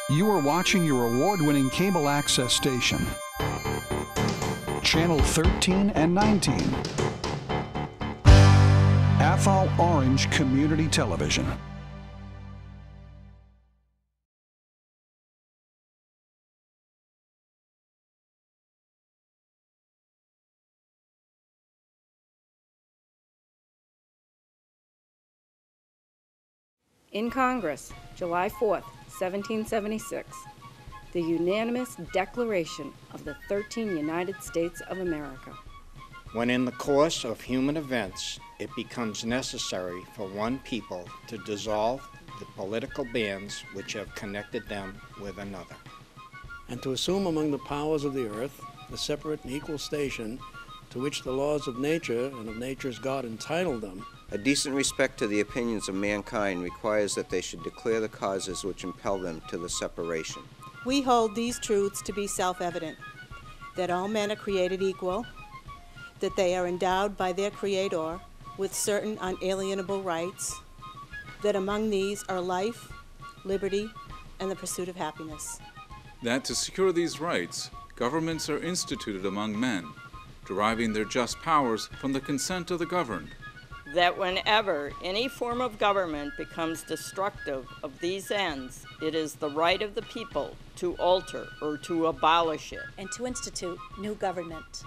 You are watching your award-winning cable access station, Channel 13 and 19, Athol Orange Community Television. In Congress, July 4th, 1776, the unanimous Declaration of the 13 United States of America. When in the course of human events, it becomes necessary for one people to dissolve the political bands which have connected them with another. And to assume among the powers of the earth the separate and equal station to which the laws of nature and of nature's God entitle them. A decent respect to the opinions of mankind requires that they should declare the causes which impel them to the separation. We hold these truths to be self-evident, that all men are created equal, that they are endowed by their Creator with certain unalienable rights, that among these are life, liberty, and the pursuit of happiness. That to secure these rights, governments are instituted among men, deriving their just powers from the consent of the governed. That whenever any form of government becomes destructive of these ends, it is the right of the people to alter or to abolish it. And to institute new government,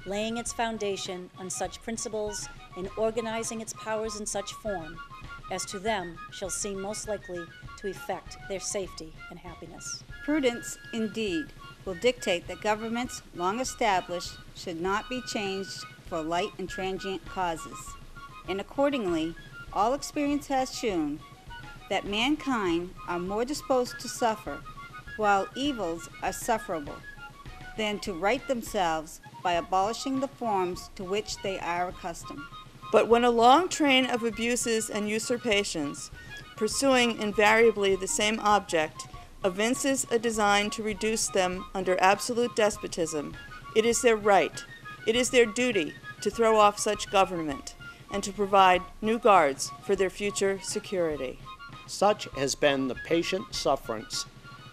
laying its foundation on such principles and organizing its powers in such form as to them shall seem most likely to effect their safety and happiness. Prudence, indeed, will dictate that governments long established should not be changed for light and transient causes. And accordingly, all experience has shown that mankind are more disposed to suffer, while evils are sufferable, than to right themselves by abolishing the forms to which they are accustomed. But when a long train of abuses and usurpations, pursuing invariably the same object, evinces a design to reduce them under absolute despotism, it is their right, it is their duty to throw off such government, and to provide new guards for their future security. Such has been the patient sufferance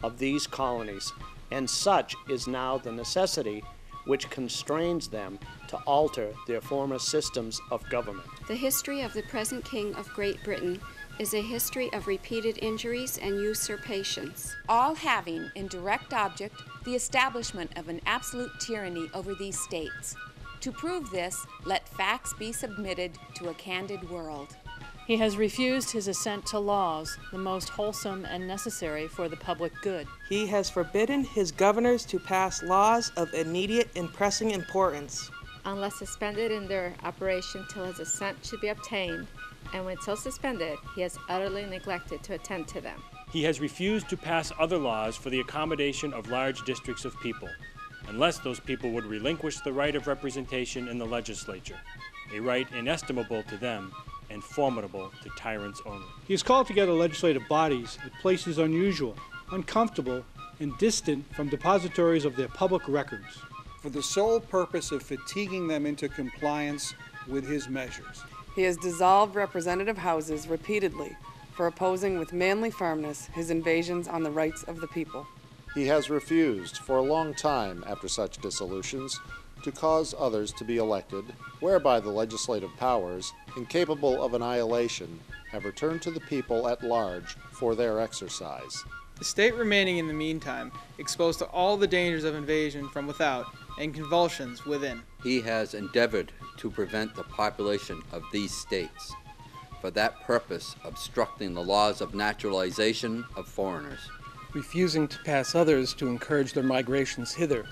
of these colonies, and such is now the necessity which constrains them to alter their former systems of government. The history of the present King of Great Britain is a history of repeated injuries and usurpations, all having in direct object the establishment of an absolute tyranny over these states. To prove this, let facts be submitted to a candid world. He has refused his assent to laws, the most wholesome and necessary for the public good. He has forbidden his governors to pass laws of immediate and pressing importance, unless suspended in their operation till his assent should be obtained, and when so suspended, he has utterly neglected to attend to them. He has refused to pass other laws for the accommodation of large districts of people, unless those people would relinquish the right of representation in the legislature, a right inestimable to them and formidable to tyrants only. He has called together legislative bodies at places unusual, uncomfortable, and distant from depositories of their public records, for the sole purpose of fatiguing them into compliance with his measures. He has dissolved representative houses repeatedly for opposing with manly firmness his invasions on the rights of the people. He has refused for a long time after such dissolutions to cause others to be elected, whereby the legislative powers, incapable of annihilation, have returned to the people at large for their exercise. The state remaining in the meantime exposed to all the dangers of invasion from without and convulsions within. He has endeavored to prevent the population of these states, for that purpose obstructing the laws of naturalization of foreigners, refusing to pass others to encourage their migrations hither,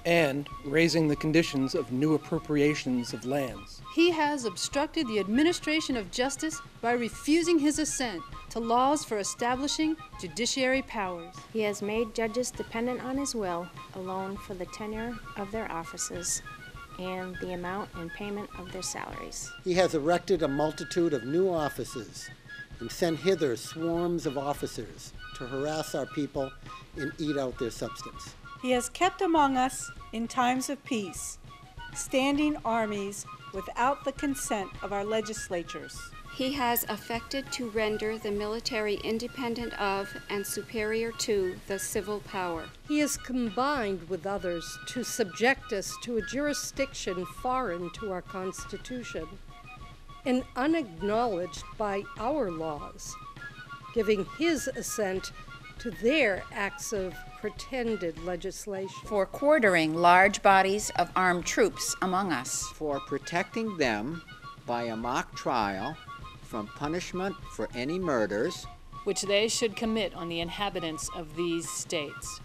and raising the conditions of new appropriations of lands. He has obstructed the administration of justice by refusing his assent to laws for establishing judiciary powers. He has made judges dependent on his will alone for the tenure of their offices and the amount and payment of their salaries. He has erected a multitude of new offices and sent hither swarms of officers to harass our people and eat out their substance. He has kept among us, in times of peace, standing armies without the consent of our legislatures. He has affected to render the military independent of and superior to the civil power. He has combined with others to subject us to a jurisdiction foreign to our Constitution and unacknowledged by our laws, giving his assent to their acts of pretended legislation. For quartering large bodies of armed troops among us. For protecting them by a mock trial from punishment for any murders which they should commit on the inhabitants of these states.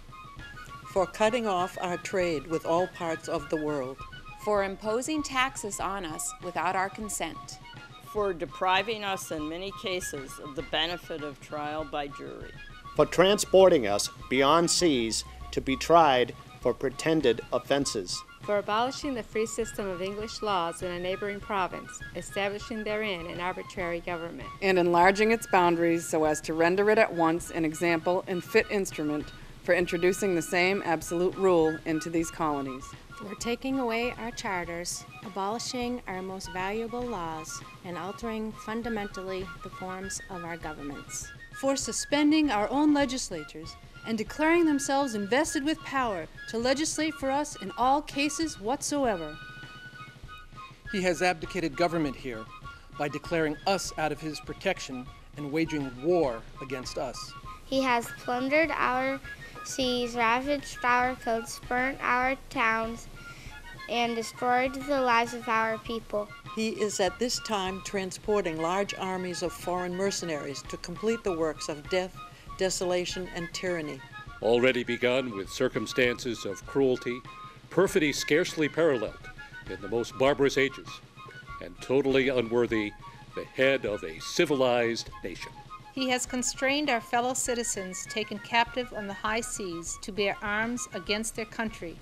For cutting off our trade with all parts of the world. For imposing taxes on us without our consent. For depriving us in many cases of the benefit of trial by jury. For transporting us beyond seas to be tried for pretended offenses. For abolishing the free system of English laws in a neighboring province, establishing therein an arbitrary government. And enlarging its boundaries so as to render it at once an example and fit instrument for introducing the same absolute rule into these colonies. For taking away our charters, abolishing our most valuable laws, and altering fundamentally the forms of our governments. For suspending our own legislatures and declaring themselves invested with power to legislate for us in all cases whatsoever. He has abdicated government here by declaring us out of his protection and waging war against us. He has plundered our seas, ravaged our coasts, burnt our towns, and destroyed the lives of our people. He is at this time transporting large armies of foreign mercenaries to complete the works of death, desolation, and tyranny. Already begun with circumstances of cruelty, perfidy scarcely paralleled in the most barbarous ages, and totally unworthy the head of a civilized nation. He has constrained our fellow citizens taken captive on the high seas to bear arms against their country,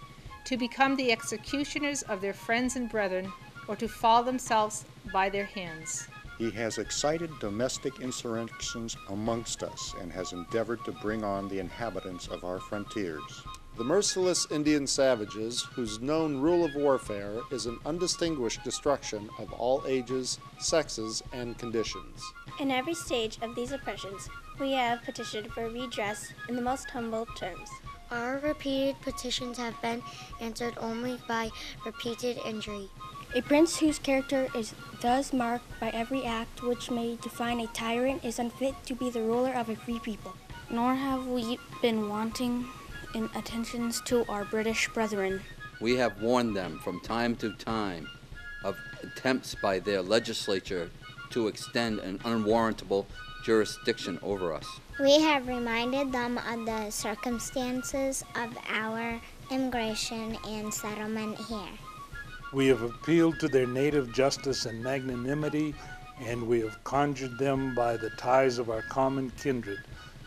to become the executioners of their friends and brethren, or to fall themselves by their hands. He has excited domestic insurrections amongst us and has endeavored to bring on the inhabitants of our frontiers. The merciless Indian savages, whose known rule of warfare is an undistinguished destruction of all ages, sexes, and conditions. In every stage of these oppressions, we have petitioned for redress in the most humble terms. Our repeated petitions have been answered only by repeated injury. A prince whose character is thus marked by every act which may define a tyrant is unfit to be the ruler of a free people. Nor have we been wanting in attentions to our British brethren. We have warned them from time to time of attempts by their legislature to extend an unwarrantable jurisdiction over us. We have reminded them of the circumstances of our immigration and settlement here. We have appealed to their native justice and magnanimity, and we have conjured them by the ties of our common kindred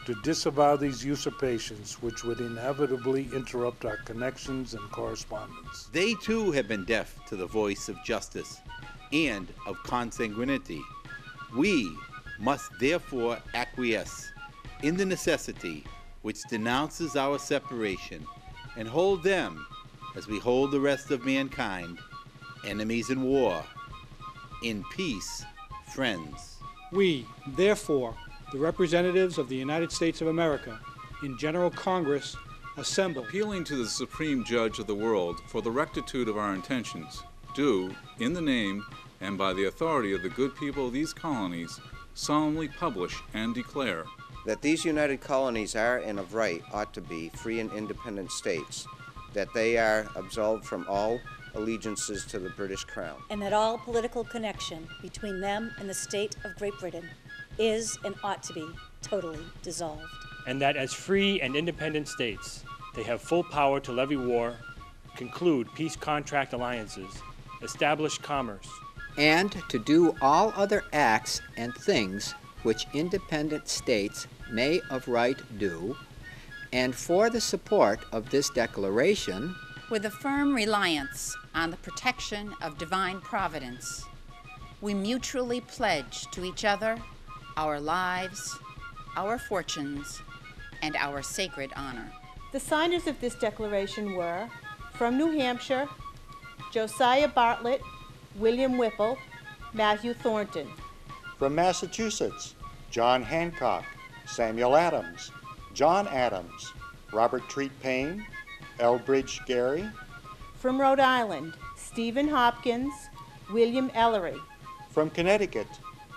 to disavow these usurpations which would inevitably interrupt our connections and correspondence. They too have been deaf to the voice of justice and of consanguinity. We must therefore acquiesce in the necessity which denounces our separation and hold them, as we hold the rest of mankind, enemies in war, in peace, friends. We, therefore, the representatives of the United States of America, in General Congress, assemble, appealing to the Supreme Judge of the world for the rectitude of our intentions, do, in the name and by the authority of the good people of these colonies, solemnly publish and declare that these united colonies are and of right ought to be free and independent states, that they are absolved from all allegiances to the British Crown, and that all political connection between them and the state of Great Britain is and ought to be totally dissolved. And that as free and independent states, they have full power to levy war, conclude peace contract alliances, establish commerce, and to do all other acts and things which independent states may of right do, and for the support of this declaration, with a firm reliance on the protection of divine providence, we mutually pledge to each other our lives, our fortunes, and our sacred honor. The signers of this declaration were, from New Hampshire, Josiah Bartlett, William Whipple, Matthew Thornton. From Massachusetts, John Hancock, Samuel Adams, John Adams, Robert Treat Payne, Elbridge Gerry. From Rhode Island, Stephen Hopkins, William Ellery. From Connecticut,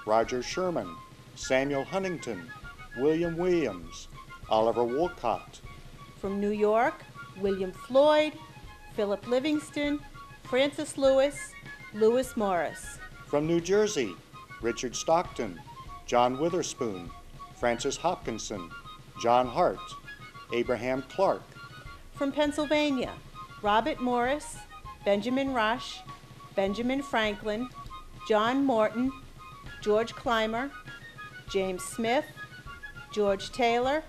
Roger Sherman, Samuel Huntington, William Williams, Oliver Wolcott. From New York, William Floyd, Philip Livingston, Francis Lewis, Lewis Morris. From New Jersey, Richard Stockton, John Witherspoon, Francis Hopkinson, John Hart, Abraham Clark. From Pennsylvania, Robert Morris, Benjamin Rush, Benjamin Franklin, John Morton, George Clymer, James Smith, George Taylor,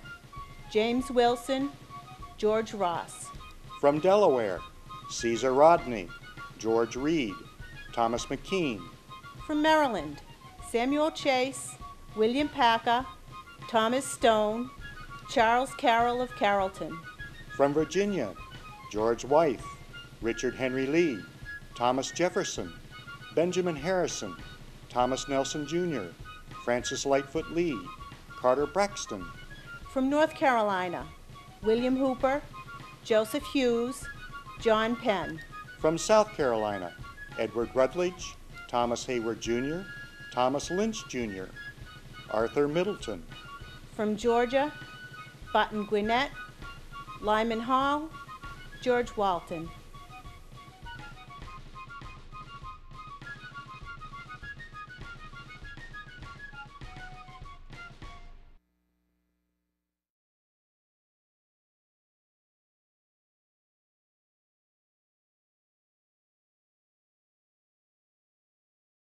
James Wilson, George Ross. From Delaware, Caesar Rodney, George Reed, Thomas McKean. From Maryland, Samuel Chase, William Packer, Thomas Stone, Charles Carroll of Carrollton. From Virginia, George Wythe, Richard Henry Lee, Thomas Jefferson, Benjamin Harrison, Thomas Nelson Jr., Francis Lightfoot Lee, Carter Braxton. From North Carolina, William Hooper, Joseph Hughes, John Penn. From South Carolina, Edward Rutledge, Thomas Hayward Jr., Thomas Lynch Jr., Arthur Middleton. From Georgia, Button Gwinnett, Lyman Hall, George Walton.